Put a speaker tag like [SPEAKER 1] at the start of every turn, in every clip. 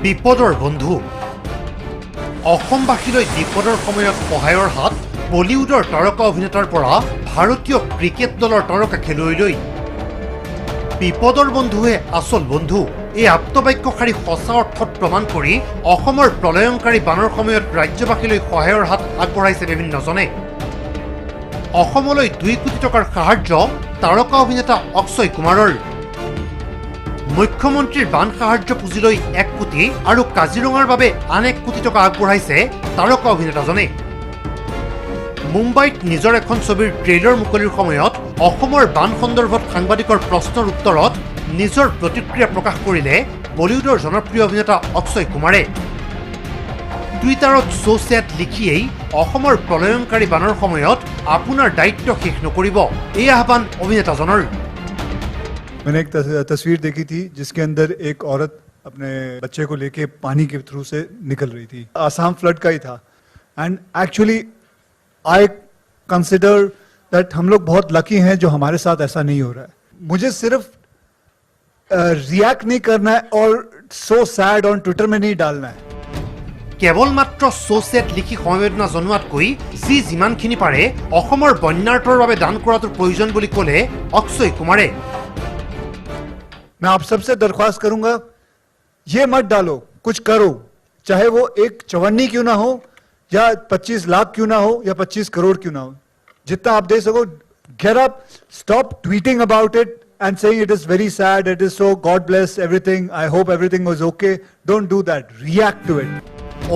[SPEAKER 1] বিপদৰ বন্ধু অসমবাসীলৈ বিপদৰ সময়ত সহায়ৰ হাত বলিউডৰ তাৰকা অভিনেতাৰ পৰা ভাৰতীয় ক্ৰিকেট দলৰ তাৰকা খেলুৱৈলৈ বিপদৰ বন্ধুৱে আচল বন্ধু এই আপ্তবাক্যশাৰী সঁচা অৰ্থত প্ৰমাণ কৰি অসমৰ প্ৰলয়ংকাৰী বানৰ সময়ত ৰাজ্যবাসীলৈ সহায়ৰ হাত আগবঢ়াইছে বিভিন্নজনে অসমলৈ 2 কোটি টকাৰ সাহায্য তাৰকা অভিনেতা অক্ষয় কুমাৰৰ মুখ্যমন্ত্ৰীৰ বান সাহায্য পুঁজিলৈ 1 কোটি আৰু কাজিৰঙাৰ বাবে আন 1 কোটি টকা আগবঢ়াইছে তাৰকা অভিনেতাজনে মুম্বাইত নিজৰ এখন ছবিৰ ট্ৰেইলাৰ মুকলিৰ সময়ত অসমৰ বান সন্দৰ্ভত সাংবাদিকৰ প্ৰশ্নৰ উত্তৰত নিজৰ প্ৰতিক্ৰিয়া প্ৰকাশ কৰিলে বলিউডৰ জনপ্ৰিয় অভিনেতা অক্ষয় কুমাৰে টুইটাৰত সো ছেড লিখিয়েই অসমৰ প্ৰলয়ংকাৰী বানৰ সময়ত আপোনাৰ দায়িত্ব শেষ নকৰিব এই আহ্বান অভিনেতাজনৰ
[SPEAKER 2] मैंने एक तस्वीर देखी थी जिसके अंदर एक औरत अपने बच्चे को लेके पानी के थ्रू से निकल रही थी आसाम फ्लड का ही था and actually I consider that हम लोग बहुत लकी हैं जो हमारे साथ ऐसा नहीं हो रहा है मुझे सिर्फ रिएक्ट नहीं करना है और सो सैड ऑन ट्विटर में नहीं डालना है
[SPEAKER 1] কেৱল মাত্ৰ সো ছেড লিখি সমবেদনা জনোৱাতকৈ যি যিমানখিনি পাৰে অসমৰ বন্যাৰ্তৰ বাবে দান কৰাটো প্ৰয়োজন বুলি ক'লে অক্ষয় কুমাৰে
[SPEAKER 2] मैं आप सबसे दरख्वास्त करूंगा ये मत डालो कुछ करो चाहे वो एक चवन्नी क्यों ना हो या 25 लाख क्यों ना हो या 25 करोड़ क्यों ना हो जितना आप दे सको get up stop tweeting about it and saying it is very sad it is so god bless everything I hope everything was okay don't do that react to it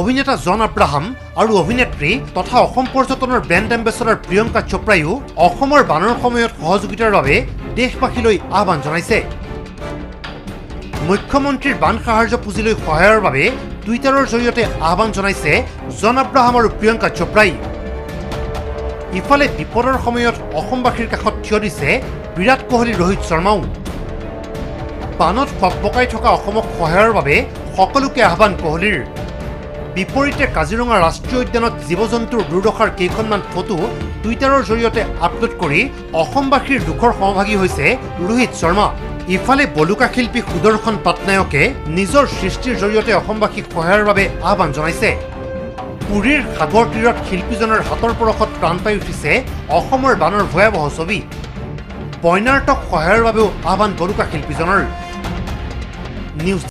[SPEAKER 1] অভিনেতা জন আব্ৰাহাম আৰু অভিনেত্ৰী তথা অসম পৰ্যটনৰ ব্ৰেণ্ড এম্বেছাডৰ প্ৰিয়ংকা চোপ্ৰায়ো অসমৰ বানৰ সময়ত সহযোগিতাৰ বাবে দেশবাসীলৈ আহ্বান জনাইছে মুখ্যমন্ত্ৰীৰ বান সাহায্য পুঁজিলৈ সহায়ৰ বাবে টুইটাৰৰ জৰিয়তে আহ্বান জনাইছে জন আব্ৰাহাম আৰু প্ৰিয়ংকা চোপ্ৰাই ইফালে বিপদৰ সময়ত অসমবাসীৰ কাষত থিয় দিছে বিৰাট কোহলি ৰোহিত শৰ্মাও বানত ফকফকাই থকা অসমক সহায়ৰ বাবে সকলোকে আহ্বান কোহলিৰ বিপৰীতে কাজিৰঙা ৰাষ্ট্ৰীয় উদ্যানত জীৱ-জন্তুৰ দুৰ্দশাৰ কেইখনমান ফটো টুইটাৰৰ জৰিয়তে আপলোড কৰি অসমবাসীৰ দুখৰ সমভাগী হৈছে ৰোহিত শৰ্মা ইফালে বলুকা শিল্পী সুদৰ্শন পাটনায়কে নিজৰ সৃষ্টিৰ জৰিয়তে অসমবাসীক সহায়ৰ বাবে আহ্বান জনাইছে পুৰীৰ সাগৰ তীৰত শিল্পীজনৰ হাতৰ পৰশত প্ৰাণ পাই উঠিছে অসমৰ বানৰ ভয়াৱহ ছবি বন্যাৰ্তক সহায়ৰ বাবেও আহ্বান বলুকা শিল্পীজনৰ নিউজ